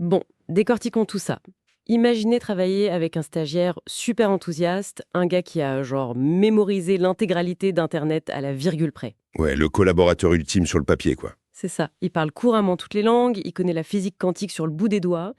Bon, décortiquons tout ça. Imaginez travailler avec un stagiaire super enthousiaste, un gars qui a genre mémorisé l'intégralité d'Internet à la virgule près. Ouais, le collaborateur ultime sur le papier, quoi. C'est ça. Il parle couramment toutes les langues, il connaît la physique quantique sur le bout des doigts,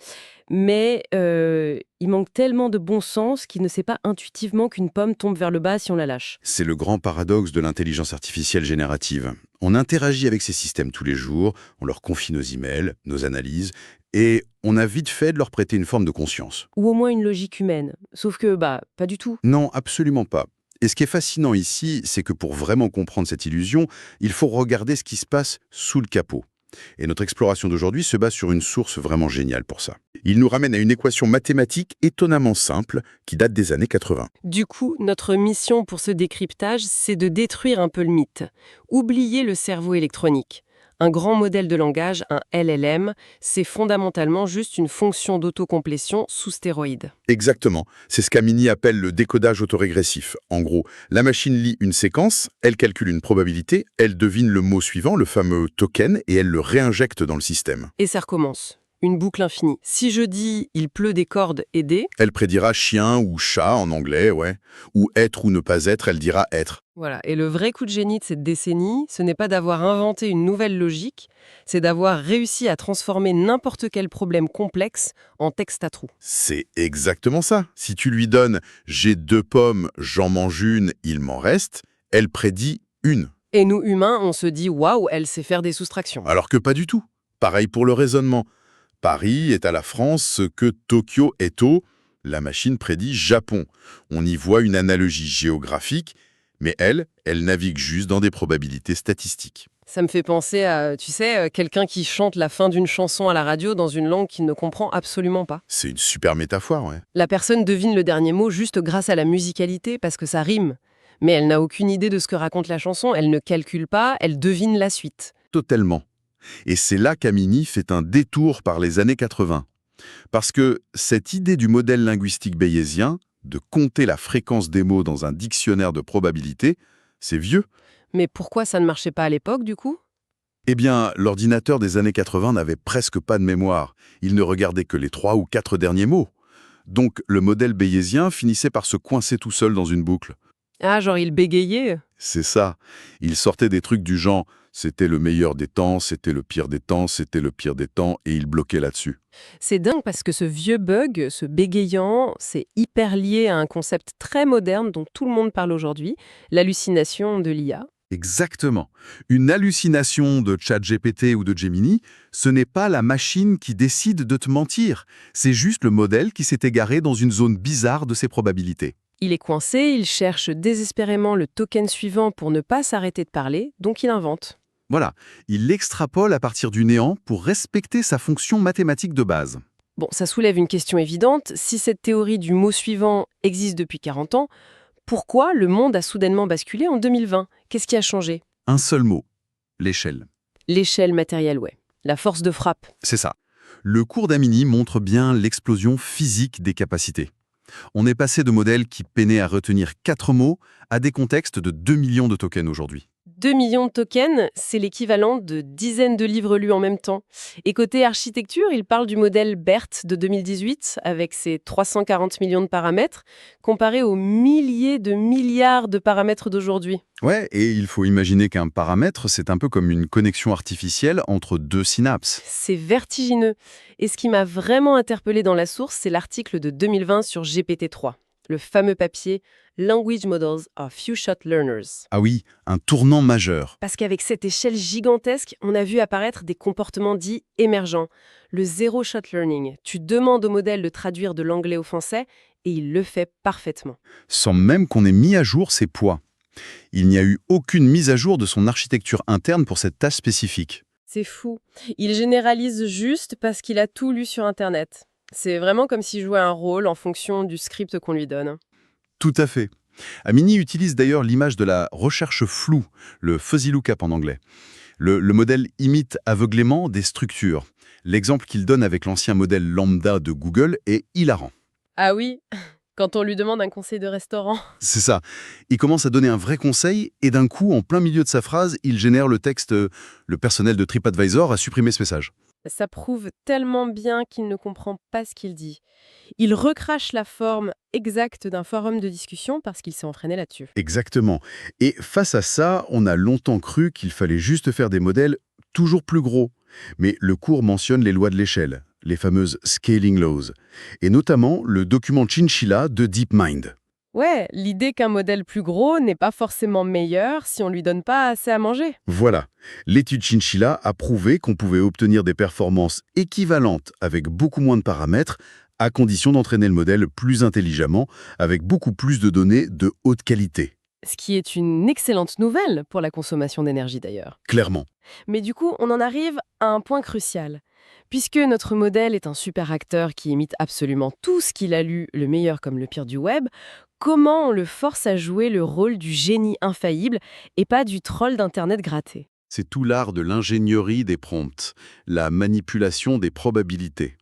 mais il manque tellement de bon sens qu'il ne sait pas intuitivement qu'une pomme tombe vers le bas si on la lâche. C'est le grand paradoxe de l'intelligence artificielle générative. On interagit avec ces systèmes tous les jours, on leur confie nos emails, nos analyses, et on a vite fait de leur prêter une forme de conscience. Ou au moins une logique humaine. Sauf que, pas du tout. Non, absolument pas. Et ce qui est fascinant ici, c'est que pour vraiment comprendre cette illusion, il faut regarder ce qui se passe sous le capot. Et notre exploration d'aujourd'hui se base sur une source vraiment géniale pour ça. Il nous ramène à une équation mathématique étonnamment simple qui date des années 80. Du coup, notre mission pour ce décryptage, c'est de détruire un peu le mythe. Oublier le cerveau électronique. Un grand modèle de langage, un LLM, c'est fondamentalement juste une fonction d'autocomplétion sous stéroïdes. Exactement. C'est ce qu'Amini appelle le décodage autorégressif. En gros, la machine lit une séquence, elle calcule une probabilité, elle devine le mot suivant, le fameux token, et elle le réinjecte dans le système. Et ça recommence. Une boucle infinie. Si je dis « il pleut des cordes aidées », Elle prédira chien ou chat en anglais, ouais. Ou être ou ne pas être, elle dira être. voilà. Et le vrai coup de génie de cette décennie, ce n'est pas d'avoir inventé une nouvelle logique, c'est d'avoir réussi à transformer n'importe quel problème complexe en texte à trous. C'est exactement ça. Si tu lui donnes « j'ai 2 pommes, j'en mange une, il m'en reste », elle prédit une. Et nous, humains, on se dit « waouh, elle sait faire des soustractions ». Alors que pas du tout. Pareil pour le raisonnement. Paris est à la France ce que Tokyo est au... La machine prédit Japon. On y voit une analogie géographique, mais elle navigue juste dans des probabilités statistiques. Ça me fait penser à, tu sais, quelqu'un qui chante la fin d'une chanson à la radio dans une langue qu'il ne comprend absolument pas. C'est une super métaphore, ouais. La personne devine le dernier mot juste grâce à la musicalité parce que ça rime. Mais elle n'a aucune idée de ce que raconte la chanson, elle ne calcule pas, elle devine la suite. Totalement. Et c'est là qu'Amini fait un détour par les années 80. Parce que cette idée du modèle linguistique bayésien, de compter la fréquence des mots dans un dictionnaire de probabilité, c'est vieux. Mais pourquoi ça ne marchait pas à l'époque, du coup ? Eh bien, l'ordinateur des années 80 n'avait presque pas de mémoire. Il ne regardait que les 3 ou 4 derniers mots. Donc, le modèle bayésien finissait par se coincer tout seul dans une boucle. Ah, genre il bégayait ? C'est ça. Il sortait des trucs du genre « c'était le meilleur des temps, c'était le pire des temps, c'était le pire des temps » et il bloquait là-dessus. C'est dingue parce que ce vieux bug, ce bégayant, c'est hyper lié à un concept très moderne dont tout le monde parle aujourd'hui, l'hallucination de l'IA. Exactement. Une hallucination de ChatGPT ou de Gemini, ce n'est pas la machine qui décide de te mentir. C'est juste le modèle qui s'est égaré dans une zone bizarre de ses probabilités. Il est coincé, il cherche désespérément le token suivant pour ne pas s'arrêter de parler, donc il invente. Voilà, il l'extrapole à partir du néant pour respecter sa fonction mathématique de base. Bon, ça soulève une question évidente. Si cette théorie du mot suivant existe depuis 40 ans, pourquoi le monde a soudainement basculé en 2020 ? Qu'est-ce qui a changé ? Un seul mot, l'échelle. L'échelle matérielle, ouais. La force de frappe. C'est ça. Le cours d'Amini montre bien l'explosion physique des capacités. On est passé de modèles qui peinaient à retenir 4 mots à des contextes de 2 millions de tokens aujourd'hui. 2 millions de tokens, c'est l'équivalent de dizaines de livres lus en même temps. Et côté architecture, il parle du modèle BERT de 2018, avec ses 340 millions de paramètres, comparé aux milliers de milliards de paramètres d'aujourd'hui. Ouais, et il faut imaginer qu'un paramètre, c'est un peu comme une connexion artificielle entre 2 synapses. C'est vertigineux. Et ce qui m'a vraiment interpellée dans la source, c'est l'article de 2020 sur GPT-3, le fameux papier Language Models are Few-Shot Learners. Ah oui, un tournant majeur. Parce qu'avec cette échelle gigantesque, on a vu apparaître des comportements dits émergents. Le zero-shot learning. Tu demandes au modèle de traduire de l'anglais au français et il le fait parfaitement. Sans même qu'on ait mis à jour ses poids. Il n'y a eu aucune mise à jour de son architecture interne pour cette tâche spécifique. C'est fou. Il généralise juste parce qu'il a tout lu sur Internet. C'est vraiment comme s'il jouait un rôle en fonction du script qu'on lui donne. Tout à fait. Amini utilise d'ailleurs l'image de la recherche floue, le fuzzy lookup en anglais. Le modèle imite aveuglément des structures. L'exemple qu'il donne avec l'ancien modèle lambda de Google est hilarant. Ah oui, quand on lui demande un conseil de restaurant. C'est ça. Il commence à donner un vrai conseil et d'un coup, en plein milieu de sa phrase, il génère le texte « Le personnel de TripAdvisor a supprimé ce message ». Ça prouve tellement bien qu'il ne comprend pas ce qu'il dit. Il recrache la forme exacte d'un forum de discussion parce qu'il s'est entraîné là-dessus. Exactement. Et face à ça, on a longtemps cru qu'il fallait juste faire des modèles toujours plus gros. Mais le cours mentionne les lois de l'échelle, les fameuses scaling laws, et notamment le document Chinchilla de DeepMind. Ouais, l'idée qu'un modèle plus gros n'est pas forcément meilleur si on lui donne pas assez à manger. Voilà, l'étude Chinchilla a prouvé qu'on pouvait obtenir des performances équivalentes avec beaucoup moins de paramètres, à condition d'entraîner le modèle plus intelligemment, avec beaucoup plus de données de haute qualité. Ce qui est une excellente nouvelle pour la consommation d'énergie d'ailleurs. Clairement. Mais du coup, on en arrive à un point crucial. Puisque notre modèle est un super acteur qui imite absolument tout ce qu'il a lu, le meilleur comme le pire du web, comment on le force à jouer le rôle du génie infaillible et pas du troll d'Internet gratté? C'est tout l'art de l'ingénierie des prompts, la manipulation des probabilités.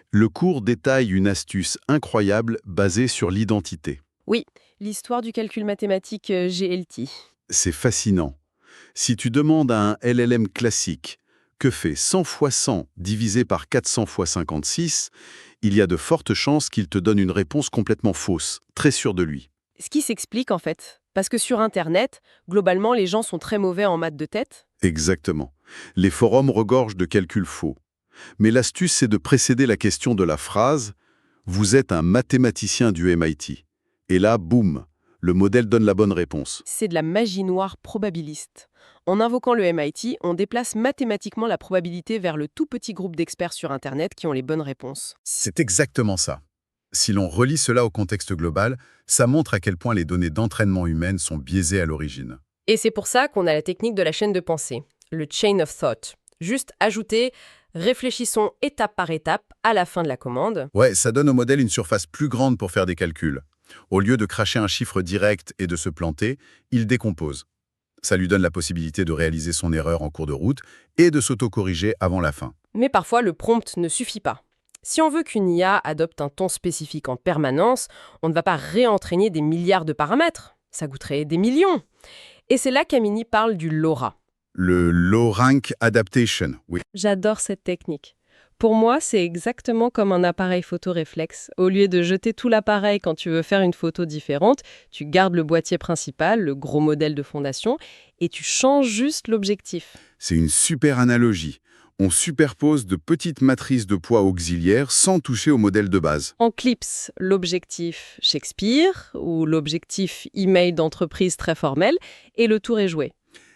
Le cours détaille une astuce incroyable basée sur l'identité. Oui, l'histoire du calcul mathématique GLT. C'est fascinant. Si tu demandes à un LLM classique que fait 100 fois 100 divisé par 400 fois 56, il y a de fortes chances qu'il te donne une réponse complètement fausse, très sûr de lui. Ce qui s'explique en fait. Parce que sur Internet, globalement, les gens sont très mauvais en maths de tête. Exactement. Les forums regorgent de calculs faux. Mais l'astuce, c'est de précéder la question de la phrase « Vous êtes un mathématicien du MIT ». Et là, boum, le modèle donne la bonne réponse. C'est de la magie noire probabiliste. En invoquant le MIT, on déplace mathématiquement la probabilité vers le tout petit groupe d'experts sur Internet qui ont les bonnes réponses. C'est exactement ça. Si l'on relie cela au contexte global, ça montre à quel point les données d'entraînement humaines sont biaisées à l'origine. Et c'est pour ça qu'on a la technique de la chaîne de pensée, le chain of thought. Juste ajouter, réfléchissons étape par étape à la fin de la commande. Ouais, ça donne au modèle une surface plus grande pour faire des calculs. Au lieu de cracher un chiffre direct et de se planter, il décompose. Ça lui donne la possibilité de réaliser son erreur en cours de route et de s'auto-corriger avant la fin. Mais parfois, le prompt ne suffit pas. Si on veut qu'une IA adopte un ton spécifique en permanence, on ne va pas réentraîner des milliards de paramètres. Ça coûterait des millions. Et c'est là qu'Amini parle du LoRa. Le Low Rank Adaptation, oui. J'adore cette technique. Pour moi, c'est exactement comme un appareil photo réflexe. Au lieu de jeter tout l'appareil quand tu veux faire une photo différente, tu gardes le boîtier principal, le gros modèle de fondation, et tu changes juste l'objectif. C'est une super analogie. On superpose de petites matrices de poids auxiliaires sans toucher au modèle de base. On clipse l'objectif Shakespeare ou l'objectif email d'entreprise très formel, et le tour est joué.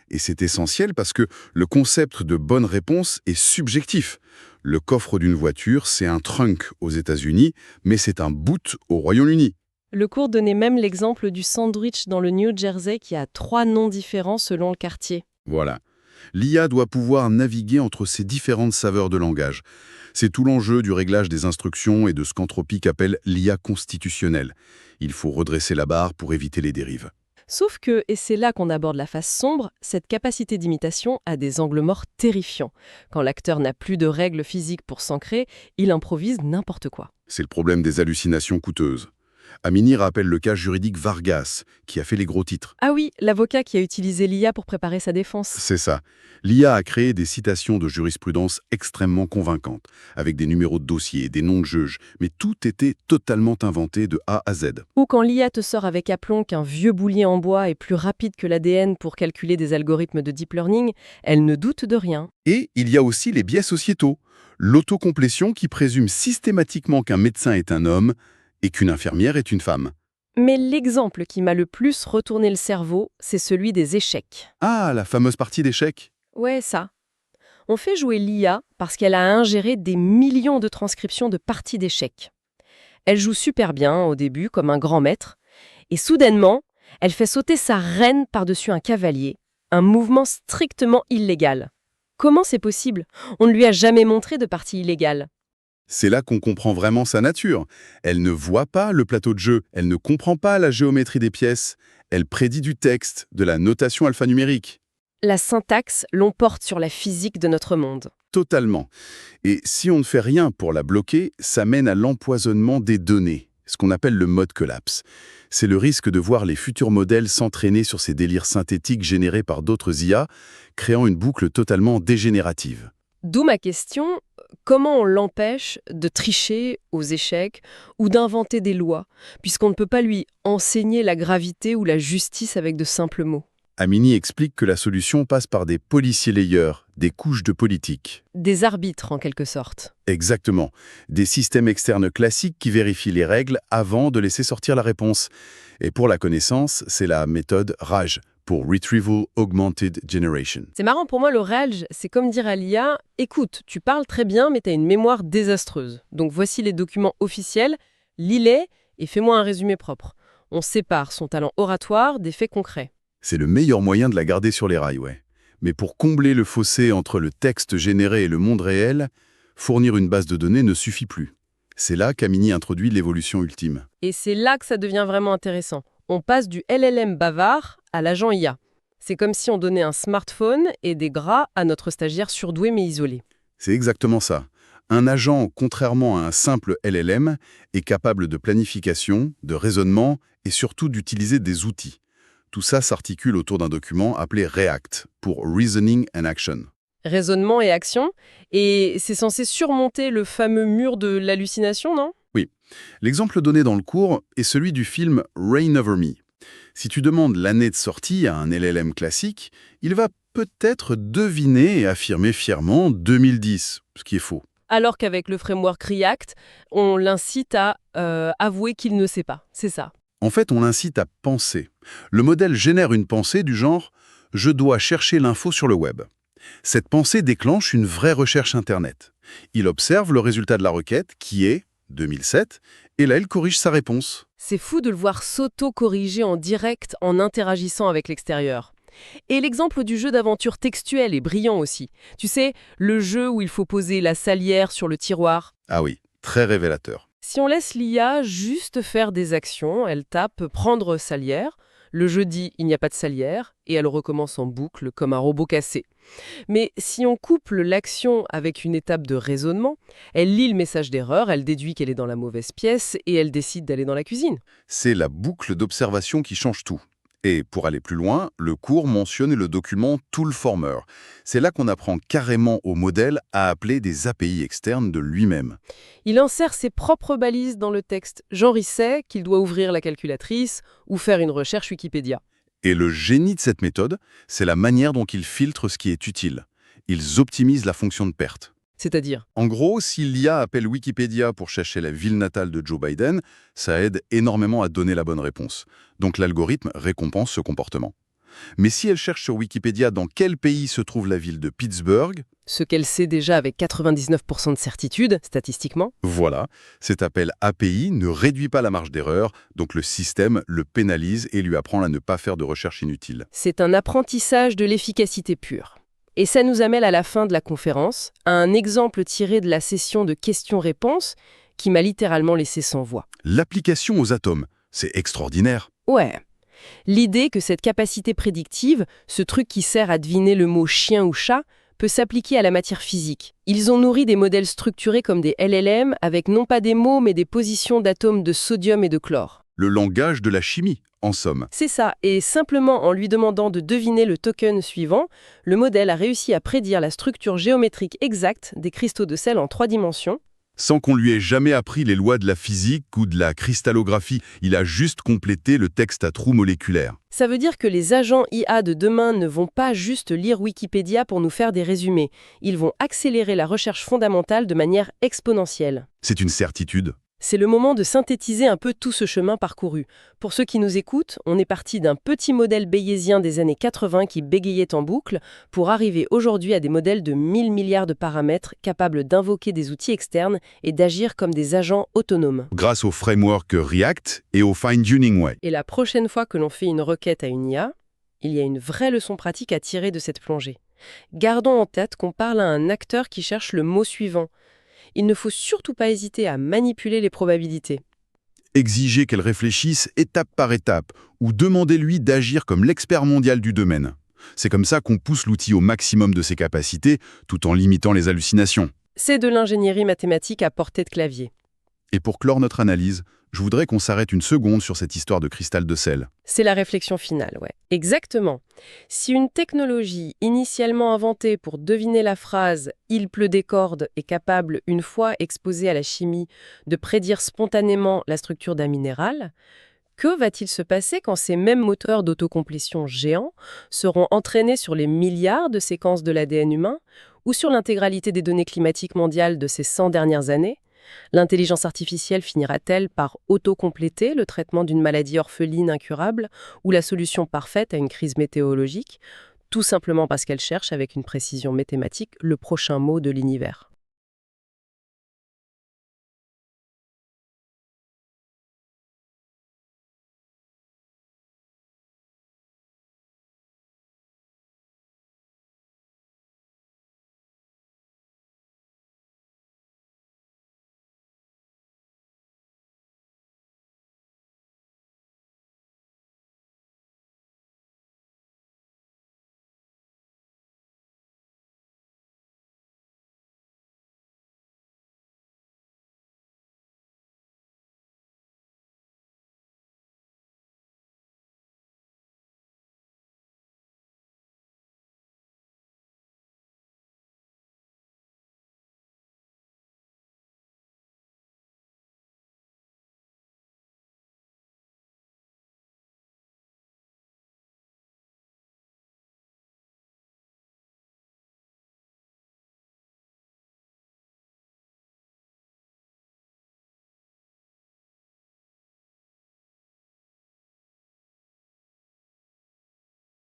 Et c'est essentiel parce que le concept de bonne réponse est subjectif. Le coffre d'une voiture, c'est un trunk aux États-Unis, mais c'est un boot au Royaume-Uni. Le cours donnait même l'exemple du sandwich dans le New Jersey qui a 3 noms différents selon le quartier. Voilà. L'IA doit pouvoir naviguer entre ces différentes saveurs de langage. C'est tout l'enjeu du réglage des instructions et de ce qu'Anthropic appelle l'IA constitutionnelle. Il faut redresser la barre pour éviter les dérives. Sauf que, et c'est là qu'on aborde la face sombre, cette capacité d'imitation a des angles morts terrifiants. Quand l'acteur n'a plus de règles physiques pour s'ancrer, il improvise n'importe quoi. C'est le problème des hallucinations coûteuses. Amini rappelle le cas juridique Vargas, qui a fait les gros titres. Ah oui, l'avocat qui a utilisé l'IA pour préparer sa défense. C'est ça. L'IA a créé des citations de jurisprudence extrêmement convaincantes, avec des numéros de dossier, des noms de juges, mais tout était totalement inventé de A à Z. Ou quand l'IA te sort avec aplomb qu'un vieux boulier en bois est plus rapide que l'ADN pour calculer des algorithmes de deep learning, elle ne doute de rien. Et il y a aussi les biais sociétaux. L'autocomplétion qui présume systématiquement qu'un médecin est un homme et qu'une infirmière est une femme. Mais l'exemple qui m'a le plus retourné le cerveau, c'est celui des échecs. Ah, la fameuse partie d'échecs. Ouais, ça. On fait jouer l'IA parce qu'elle a ingéré des millions de transcriptions de parties d'échecs. Elle joue super bien au début comme un grand maître, et soudainement, elle fait sauter sa reine par-dessus un cavalier, un mouvement strictement illégal. Comment c'est possible? On ne lui a jamais montré de partie illégale. C'est là qu'on comprend vraiment sa nature. Elle ne voit pas le plateau de jeu, elle ne comprend pas la géométrie des pièces, elle prédit du texte, de la notation alphanumérique. La syntaxe l'emporte sur la physique de notre monde. Totalement. Et si on ne fait rien pour la bloquer, ça mène à l'empoisonnement des données, ce qu'on appelle le mode collapse. C'est le risque de voir les futurs modèles s'entraîner sur ces délires synthétiques générés par d'autres IA, créant une boucle totalement dégénérative. D'où ma question, comment on l'empêche de tricher aux échecs ou d'inventer des lois, puisqu'on ne peut pas lui enseigner la gravité ou la justice avec de simples mots? Amini explique que la solution passe par des policiers layers, des couches de politique. Des arbitres, en quelque sorte. Exactement. Des systèmes externes classiques qui vérifient les règles avant de laisser sortir la réponse. Et pour la connaissance, c'est la méthode RAG, pour Retrieval Augmented Generation. C'est marrant, pour moi, le RAG, c'est comme dire à l'IA « Écoute, tu parles très bien, mais tu as une mémoire désastreuse. Donc voici les documents officiels, lis-les et fais-moi un résumé propre. » On sépare son talent oratoire des faits concrets. C'est le meilleur moyen de la garder sur les rails, ouais. Mais pour combler le fossé entre le texte généré et le monde réel, fournir une base de données ne suffit plus. C'est là qu'Amini introduit l'évolution ultime. Et c'est là que ça devient vraiment intéressant. On passe du LLM bavard à l'agent IA. C'est comme si on donnait un smartphone et des gras à notre stagiaire surdoué mais isolé. C'est exactement ça. Un agent, contrairement à un simple LLM, est capable de planification, de raisonnement et surtout d'utiliser des outils. Tout ça s'articule autour d'un document appelé REACT, pour Reasoning and Action. Raisonnement et action. Et c'est censé surmonter le fameux mur de l'hallucination, non? Oui. L'exemple donné dans le cours est celui du film Reign Over Me. Si tu demandes l'année de sortie à un LLM classique, il va peut-être deviner et affirmer fièrement 2010, ce qui est faux. Alors qu'avec le framework React, on l'incite à avouer qu'il ne sait pas. C'est ça. En fait, on l'incite à penser. Le modèle génère une pensée du genre « je dois chercher l'info sur le web ». Cette pensée déclenche une vraie recherche Internet. Il observe le résultat de la requête, qui est 2007, et là, il corrige sa réponse. C'est fou de le voir s'auto-corriger en direct en interagissant avec l'extérieur. Et l'exemple du jeu d'aventure textuel est brillant aussi. Tu sais, le jeu où il faut poser la salière sur le tiroir. Ah oui, très révélateur. Si on laisse l'IA juste faire des actions, elle tape « prendre salière », le jeu dit « il n'y a pas de salière » et elle recommence en boucle comme un robot cassé. Mais si on couple l'action avec une étape de raisonnement, elle lit le message d'erreur, elle déduit qu'elle est dans la mauvaise pièce et elle décide d'aller dans la cuisine. C'est la boucle d'observation qui change tout. Et pour aller plus loin, le cours mentionne le document Toolformer. C'est là qu'on apprend carrément au modèle à appeler des API externes de lui-même. Il insère ses propres balises dans le texte. Genre, il sait qu'il doit ouvrir la calculatrice ou faire une recherche Wikipédia. Et le génie de cette méthode, c'est la manière dont ils filtrent ce qui est utile. Ils optimisent la fonction de perte. C'est-à-dire, En gros, si l'IA appelle Wikipédia pour chercher la ville natale de Joe Biden, ça aide énormément à donner la bonne réponse. Donc l'algorithme récompense ce comportement. Mais si elle cherche sur Wikipédia dans quel pays se trouve la ville de Pittsburgh, ce qu'elle sait déjà avec 99% de certitude, statistiquement, voilà, cet appel API ne réduit pas la marge d'erreur, donc le système le pénalise et lui apprend à ne pas faire de recherche inutile. c'est un apprentissage de l'efficacité pure. Et ça nous amène à la fin de la conférence, à un exemple tiré de la session de questions-réponses qui m'a littéralement laissé sans voix. L'application aux atomes, c'est extraordinaire. Ouais. L'idée que cette capacité prédictive, ce truc qui sert à deviner le mot chien ou chat, peut s'appliquer à la matière physique. Ils ont nourri des modèles structurés comme des LLM avec non pas des mots mais des positions d'atomes de sodium et de chlore. Le langage de la chimie, en somme. C'est ça, et simplement en lui demandant de deviner le token suivant, le modèle a réussi à prédire la structure géométrique exacte des cristaux de sel en 3 dimensions. Sans qu'on lui ait jamais appris les lois de la physique ou de la cristallographie, il a juste complété le texte à trous moléculaires. Ça veut dire que les agents IA de demain ne vont pas juste lire Wikipédia pour nous faire des résumés. Ils vont accélérer la recherche fondamentale de manière exponentielle. C'est une certitude. C'est le moment de synthétiser un peu tout ce chemin parcouru. Pour ceux qui nous écoutent, on est parti d'un petit modèle bayésien des années 80 qui bégayait en boucle pour arriver aujourd'hui à des modèles de 1000 milliards de paramètres capables d'invoquer des outils externes et d'agir comme des agents autonomes. Grâce au framework React et au fine-tuning way. Et la prochaine fois que l'on fait une requête à une IA, il y a une vraie leçon pratique à tirer de cette plongée. Gardons en tête qu'on parle à un acteur qui cherche le mot suivant. Il ne faut surtout pas hésiter à manipuler les probabilités. Exiger qu'elle réfléchisse étape par étape ou demandez-lui d'agir comme l'expert mondial du domaine. C'est comme ça qu'on pousse l'outil au maximum de ses capacités tout en limitant les hallucinations. C'est de l'ingénierie mathématique à portée de clavier. Et pour clore notre analyse, Je voudrais qu'on s'arrête une seconde sur cette histoire de cristal de sel. C'est la réflexion finale, ouais. Exactement. Si une technologie initialement inventée pour deviner la phrase «il pleut des cordes» est capable, une fois exposée à la chimie, de prédire spontanément la structure d'un minéral, que va-t-il se passer quand ces mêmes moteurs d'autocomplétion géants seront entraînés sur les milliards de séquences de l'ADN humain ou sur l'intégralité des données climatiques mondiales de ces 100 dernières années? L'intelligence artificielle finira-t-elle par autocompléter le traitement d'une maladie orpheline incurable ou la solution parfaite à une crise météorologique, tout simplement parce qu'elle cherche avec une précision mathématique le prochain mot de l'univers?